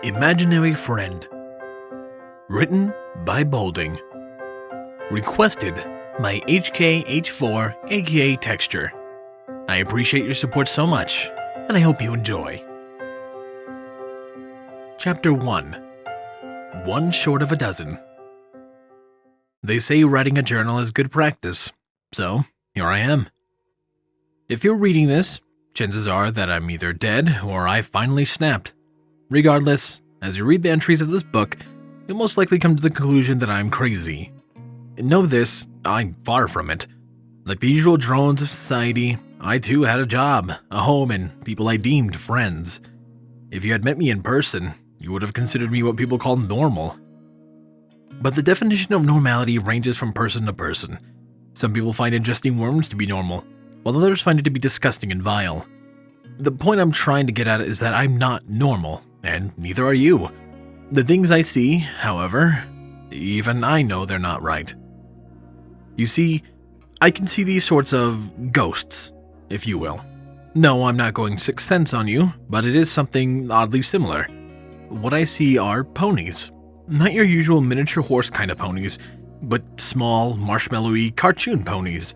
Imaginary Friend. Written by Bolding. Requested by HKH4 aka Texture. I appreciate your support so much, and I hope you enjoy. Chapter 1. One short of a dozen. They say writing a journal is good practice, so here I am. If you're reading this, chances are that I'm either dead or I finally snapped. Regardless, as you read the entries of this book, you'll most likely come to the conclusion that I'm crazy. Know this, I'm far from it. Like the usual drones of society, I too had a job, a home, and people I deemed friends. If you had met me in person, you would have considered me what people call normal. But the definition of normality ranges from person to person. Some people find ingesting worms to be normal, while others find it to be disgusting and vile. The point I'm trying to get at is that I'm not normal, and neither are you. The things I see, however, even I know they're not right. You see, I can see these sorts of ghosts, if you will. No, I'm not going Sixth Sense on you, but it is something oddly similar. What I see are ponies. Not your usual miniature horse kind of ponies, but small, marshmallowy cartoon ponies.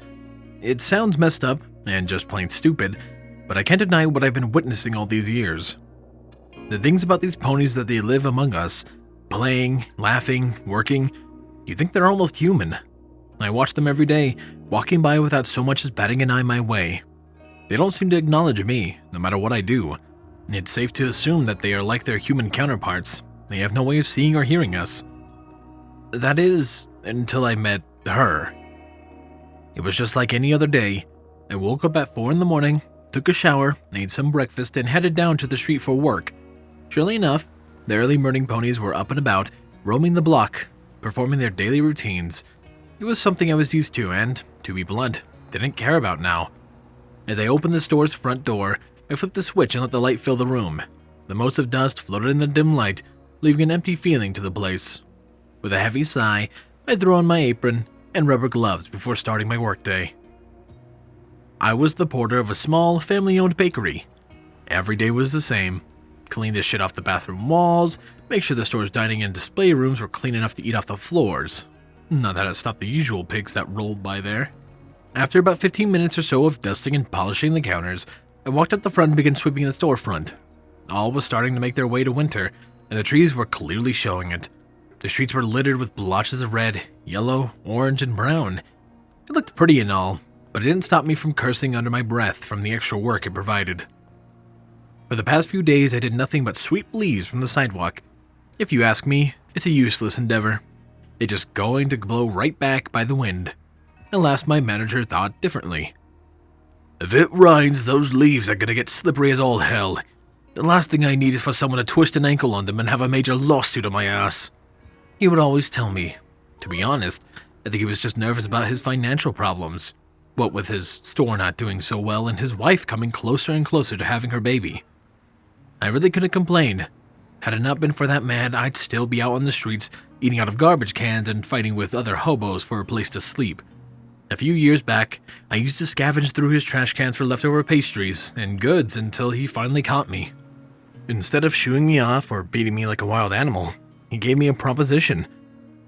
It sounds messed up and just plain stupid, but I can't deny what I've been witnessing all these years. The things about these ponies that they live among us, playing, laughing, working, you think they're almost human. I watch them every day, walking by without so much as batting an eye my way. They don't seem to acknowledge me, no matter what I do. It's safe to assume that they are like their human counterparts. They have no way of seeing or hearing us. That is, until I met her. It was just like any other day. I woke up at 4 in the morning, took a shower, ate some breakfast, and headed down to the street for work. Surely enough, the early morning ponies were up and about, roaming the block, performing their daily routines. It was something I was used to and, to be blunt, didn't care about now. As I opened the store's front door, I flipped the switch and let the light fill the room. The motes of dust floated in the dim light, leaving an empty feeling to the place. With a heavy sigh, I threw on my apron and rubber gloves before starting my workday. I was the porter of a small, family-owned bakery. Every day was the same. Clean the shit off the bathroom walls, make sure the store's dining and display rooms were clean enough to eat off the floors. Not that it stopped the usual pigs that rolled by there. After about 15 minutes or so of dusting and polishing the counters, I walked up the front and began sweeping the storefront. All was starting to make their way to winter, and the trees were clearly showing it. The streets were littered with blotches of red, yellow, orange, and brown. It looked pretty and all, but it didn't stop me from cursing under my breath from the extra work it provided. For the past few days, I did nothing but sweep leaves from the sidewalk. If you ask me, it's a useless endeavor. They're just going to blow right back by the wind. Alas, my manager thought differently. If it rains, those leaves are gonna get slippery as all hell. The last thing I need is for someone to twist an ankle on them and have a major lawsuit on my ass. He would always tell me. To be honest, I think he was just nervous about his financial problems. What with his store not doing so well and his wife coming closer and closer to having her baby. I really couldn't complain. Had it not been for that man, I'd still be out on the streets, eating out of garbage cans and fighting with other hobos for a place to sleep. A few years back, I used to scavenge through his trash cans for leftover pastries and goods until he finally caught me. Instead of shooing me off or beating me like a wild animal, he gave me a proposition.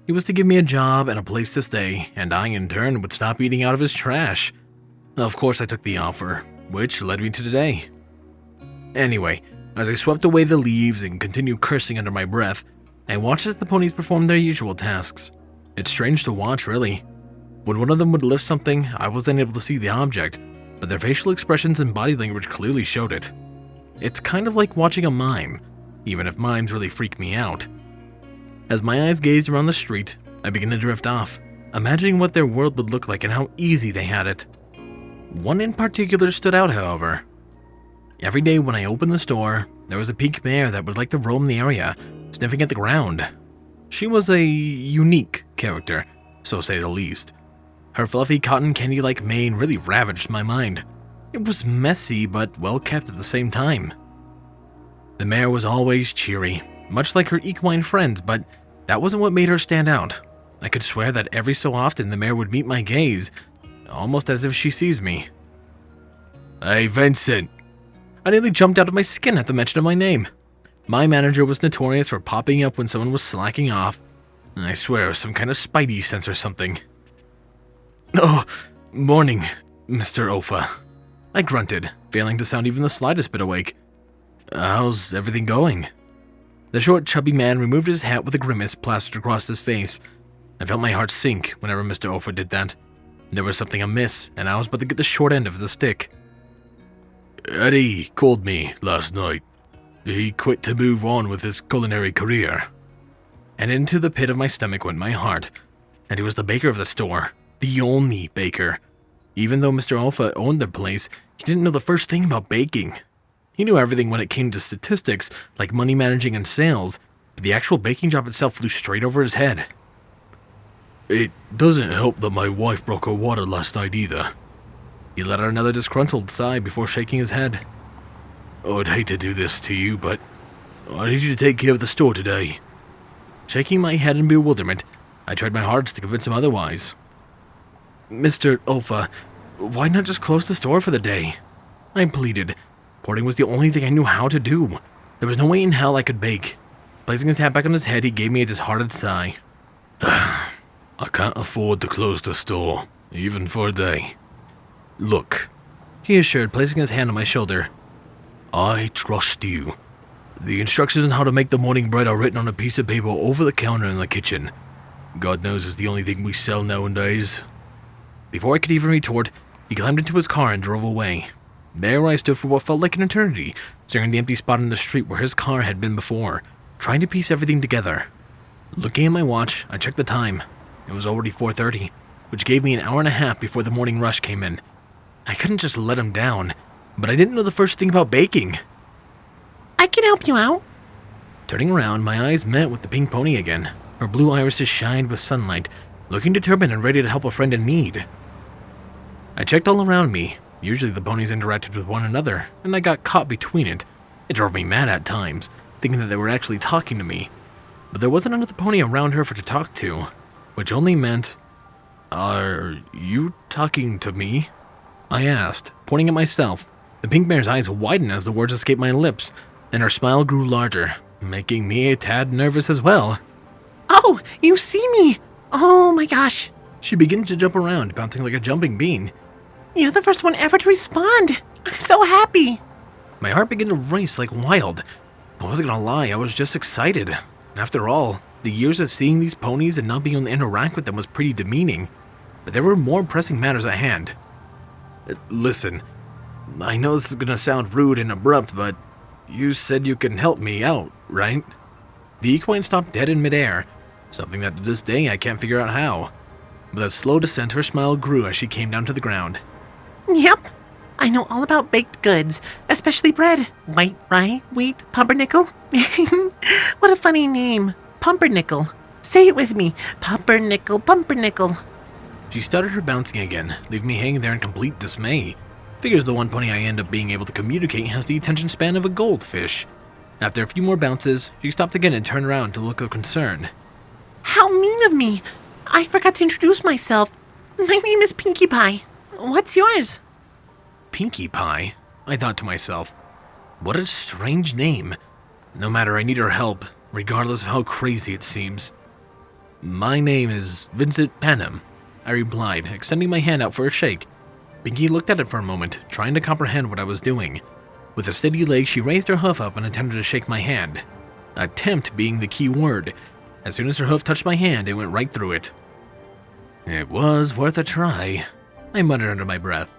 He was to give me a job and a place to stay, and I in turn would stop eating out of his trash. Of course I took the offer, which led me to today. Anyway, as I swept away the leaves and continued cursing under my breath, I watched as the ponies performed their usual tasks. It's strange to watch, really. When one of them would lift something, I wasn't able to see the object, but their facial expressions and body language clearly showed it. It's kind of like watching a mime, even if mimes really freak me out. As my eyes gazed around the street, I began to drift off, imagining what their world would look like and how easy they had it. One in particular stood out, however. Every day when I opened the store, there was a pink mare that would like to roam the area, sniffing at the ground. She was a unique character, so say the least. Her fluffy cotton candy-like mane really ravaged my mind. It was messy but well kept at the same time. The mare was always cheery, much like her equine friends, but that wasn't what made her stand out. I could swear that every so often the mare would meet my gaze, almost as if she sees me. Hey, Vincent. I nearly jumped out of my skin at the mention of my name. My manager was notorious for popping up when someone was slacking off, and I swear it was some kind of spidey sense or something. "Oh, morning, Mr. Ofa," I grunted, failing to sound even the slightest bit awake. "How's everything going?" The short, chubby man removed his hat with a grimace plastered across his face. I felt my heart sink whenever Mr. Ofa did that. There was something amiss, and I was about to get the short end of the stick. "Eddie called me last night. He quit to move on with his culinary career." And into the pit of my stomach went my heart. And he was the baker of the store. The only baker. Even though Mr. Alpha owned the place, he didn't know the first thing about baking. He knew everything when it came to statistics, like money managing and sales, but the actual baking job itself flew straight over his head. "It doesn't help that my wife broke her water last night either." He let out another disgruntled sigh before shaking his head. "I'd hate to do this to you, but I need you to take care of the store today." Shaking my head in bewilderment, I tried my hardest to convince him otherwise. "Mr. Alpha, why not just close the store for the day?" I pleaded. Porting was the only thing I knew how to do. There was no way in hell I could bake. Placing his hat back on his head, he gave me a disheartened sigh. "I can't afford to close the store, even for a day. Look," he assured, placing his hand on my shoulder. "I trust you. The instructions on how to make the morning bread are written on a piece of paper over the counter in the kitchen. God knows it's the only thing we sell nowadays." Before I could even retort, he climbed into his car and drove away. There I stood for what felt like an eternity, staring at the empty spot in the street where his car had been before, trying to piece everything together. Looking at my watch, I checked the time. It was already 4:30, which gave me an hour and a half before the morning rush came in. I couldn't just let him down, but I didn't know the first thing about baking. "I can help you out." Turning around, my eyes met with the pink pony again. Her blue irises shined with sunlight, looking determined and ready to help a friend in need. I checked all around me. Usually the ponies interacted with one another, and I got caught between it. It drove me mad at times, thinking that they were actually talking to me. But there wasn't another pony around her for to talk to, which only meant, "Are you talking to me?" I asked, pointing at myself. The pink mare's eyes widened as the words escaped my lips, and her smile grew larger, making me a tad nervous as well. "Oh, you see me! Oh my gosh! She begins to jump around, bouncing like a jumping bean. You're the first one ever to respond! I'm so happy!" My heart began to race like wild. I wasn't gonna lie, I was just excited. After all, the years of seeing these ponies and not being able to interact with them was pretty demeaning. But there were more pressing matters at hand. "Listen, I know this is gonna sound rude and abrupt, but you said you can help me out, right?" The equine stopped dead in midair, something that to this day I can't figure out how. With a slow descent, her smile grew as she came down to the ground. "Yep, I know all about baked goods, especially bread. White rye, wheat, pumpernickel." What a funny name, pumpernickel. Say it with me, pumpernickel, pumpernickel. She started her bouncing again, leaving me hanging there in complete dismay. Figures the one pony I end up being able to communicate has the attention span of a goldfish. After a few more bounces, she stopped again and turned around to look of concern. "How mean of me! I forgot to introduce myself. My name is Pinkie Pie. What's yours?" Pinkie Pie? I thought to myself. What a strange name. No matter, I need her help, regardless of how crazy it seems. "My name is Vincent Panem," I replied, extending my hand out for a shake. Pinkie looked at it for a moment, trying to comprehend what I was doing. With a steady leg, she raised her hoof up and attempted to shake my hand. Attempt being the key word. As soon as her hoof touched my hand, it went right through it. It was worth a try, I muttered under my breath.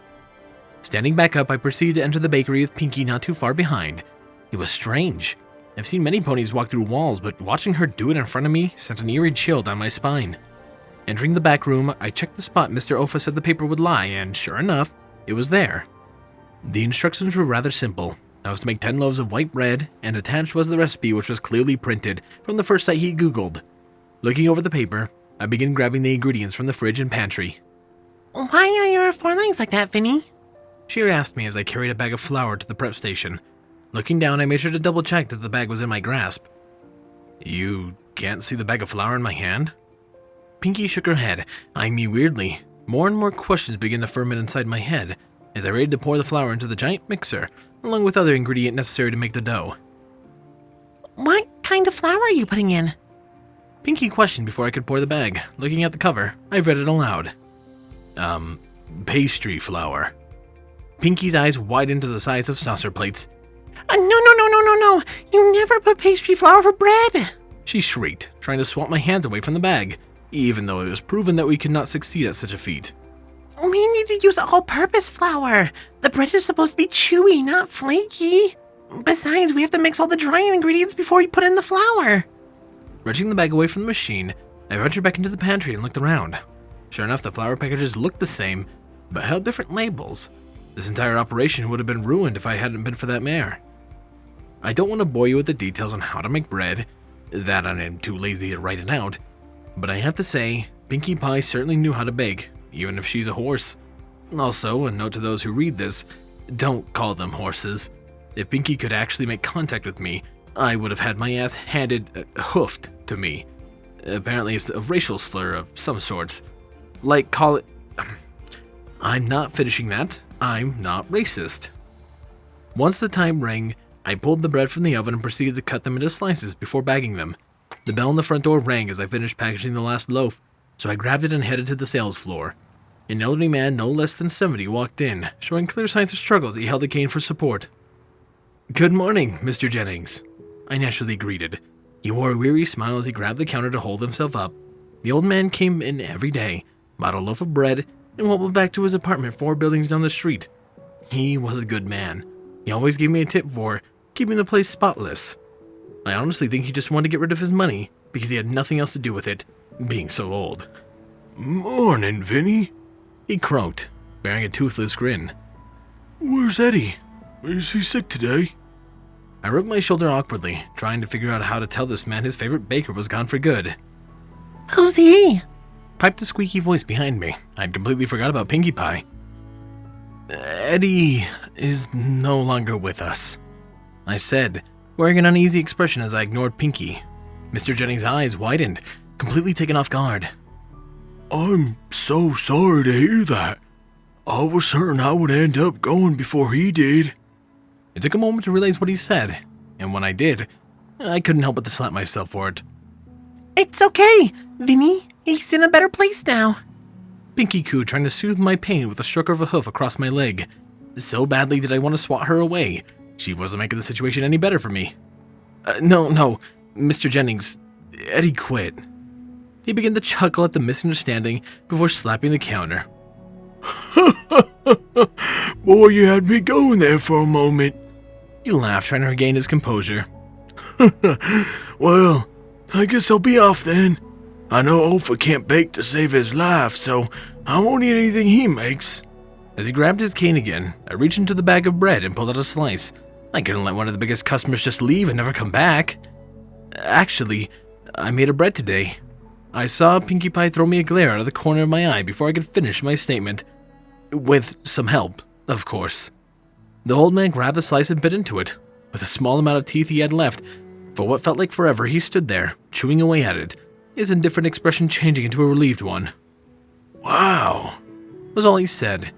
Standing back up, I proceeded to enter the bakery with Pinkie not too far behind. It was strange. I've seen many ponies walk through walls, but watching her do it in front of me sent an eerie chill down my spine. Entering the back room, I checked the spot Mr. Ofa said the paper would lie, and sure enough, it was there. The instructions were rather simple. I was to make 10 loaves of white bread, and attached was the recipe, which was clearly printed from the first site he Googled. Looking over the paper, I began grabbing the ingredients from the fridge and pantry. "Why are your forelegs like that, Vinny?" She asked me as I carried a bag of flour to the prep station. Looking down, I made sure to double check that the bag was in my grasp. "You can't see the bag of flour in my hand?" Pinkie shook her head, eyeing me weirdly. More and more questions began to ferment inside my head as I ready to pour the flour into the giant mixer, along with other ingredient necessary to make the dough. What kind of flour are you putting in? Pinkie questioned before I could pour the bag. Looking at the cover, I read it aloud. Pastry flour. Pinkie's eyes widened to the size of saucer plates. No. You never put pastry flour for bread. She shrieked, trying to swat my hands away from the bag, even though it was proven that we could not succeed at such a feat. We need to use all-purpose flour. The bread is supposed to be chewy, not flaky. Besides, we have to mix all the dry ingredients before we put in the flour. Wrenching the bag away from the machine, I ventured back into the pantry and looked around. Sure enough, the flour packages looked the same, but held different labels. This entire operation would have been ruined if I hadn't been for that mare. I don't want to bore you with the details on how to make bread, that I am too lazy to write it out, but I have to say, Pinkie Pie certainly knew how to bake, even if she's a horse. Also, a note to those who read this, don't call them horses. If Pinkie could actually make contact with me, I would have had my ass hoofed to me. Apparently it's a racial slur of some sorts. Like call it... I'm not finishing that. I'm not racist. Once the time rang, I pulled the bread from the oven and proceeded to cut them into slices before bagging them. The bell on the front door rang as I finished packaging the last loaf, so I grabbed it and headed to the sales floor. An elderly man no less than 70 walked in, showing clear signs of struggle as he held a cane for support. "Good morning, Mr. Jennings," I naturally greeted. He wore a weary smile as he grabbed the counter to hold himself up. The old man came in every day, bought a loaf of bread, and wobbled back to his apartment 4 buildings down the street. He was a good man. He always gave me a tip for keeping the place spotless. I honestly think he just wanted to get rid of his money because he had nothing else to do with it, being so old. "Morning, Vinny," he croaked, bearing a toothless grin. "Where's Eddie? Is he sick today?" I rubbed my shoulder awkwardly, trying to figure out how to tell this man his favorite baker was gone for good. Who's he? Piped a squeaky voice behind me. I'd completely forgot about Pinkie Pie. "Eddie is no longer with us," I said, wearing an uneasy expression as I ignored Pinkie. Mr. Jennings' eyes widened, completely taken off guard. "I'm so sorry to hear that. I was certain I would end up going before he did." It took a moment to realize what he said, and when I did, I couldn't help but to slap myself for it. It's okay, Vinny. He's in a better place now. Pinkie cooed, trying to soothe my pain with a stroke of a hoof across my leg. So badly did I want to swat her away. She wasn't making the situation any better for me. No, Mr. Jennings, Eddie quit." He began to chuckle at the misunderstanding before slapping the counter. "Boy, you had me going there for a moment." He laughed, trying to regain his composure. "Well, I guess I'll be off then. I know Olfa can't bake to save his life, so I won't eat anything he makes." As he grabbed his cane again, I reached into the bag of bread and pulled out a slice. I couldn't let one of the biggest customers just leave and never come back. Actually, I made a bread today. I saw Pinkie Pie throw me a glare out of the corner of my eye before I could finish my statement. With some help, of course. The old man grabbed a slice and bit into it. With a small amount of teeth he had left, for what felt like forever, he stood there, chewing away at it, his indifferent expression changing into a relieved one. "Wow," was all he said.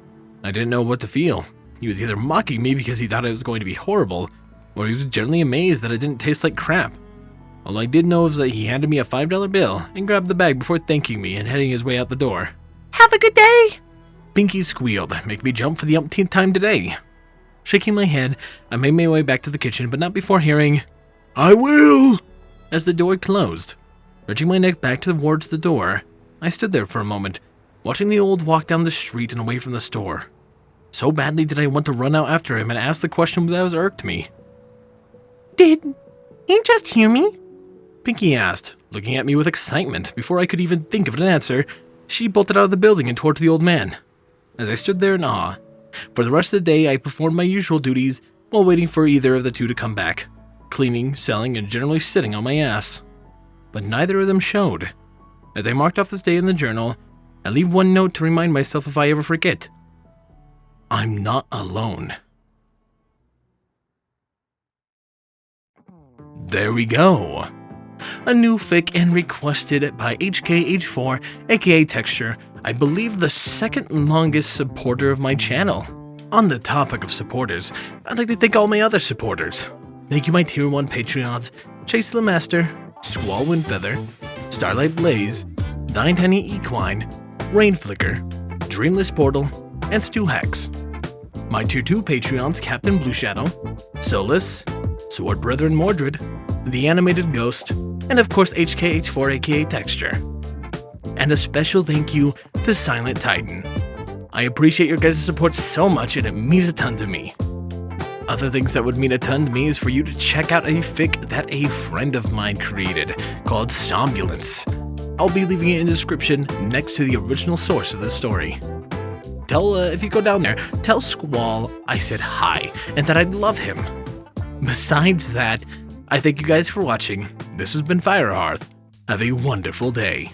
I didn't know what to feel. He was either mocking me because he thought it was going to be horrible, or he was generally amazed that it didn't taste like crap. All I did know was that he handed me a $5 bill and grabbed the bag before thanking me and heading his way out the door. Have a good day! Pinkie squealed, making me jump for the umpteenth time today. Shaking my head, I made my way back to the kitchen, but not before hearing, "I will!" as the door closed. Reaching my neck back towards the door, I stood there for a moment, watching the old walk down the street and away from the store. So badly did I want to run out after him and ask the question that was irked me. Did you just hear me? Pinkie asked, looking at me with excitement. Before I could even think of an answer, she bolted out of the building and toward the old man. As I stood there in awe, for the rest of the day I performed my usual duties while waiting for either of the two to come back, cleaning, selling, and generally sitting on my ass. But neither of them showed. As I marked off this day in the journal, I leave one note to remind myself if I ever forget. I'm not alone. There we go. A new fic and requested by HKH4, aka Texture, I believe the second longest supporter of my channel. On the topic of supporters, I'd like to thank all my other supporters. Thank you my tier 1 Patreons, Chase Lemaster, Squall Windfeather, Starlight Blaze, Nine Tiny Equine, Rainflicker, Dreamless Portal, and Stu Hex. My tier 2 Patreons, Capt and Blueshadow, Solus, Sword Brethren Morded, The Animated Ghost, and of course HKH4 aka Texture. And a special thank you to Silent Titan. I appreciate your guys' support so much and it means a ton to me. Other things that would mean a ton to me is for you to check out a fic that a friend of mine created called Somnolence. I'll be leaving it in the description next to the original source of the story. If you go down there, tell Squall I said hi and that I'd love him. Besides that, I thank you guys for watching. This has been Firehearth. Have a wonderful day.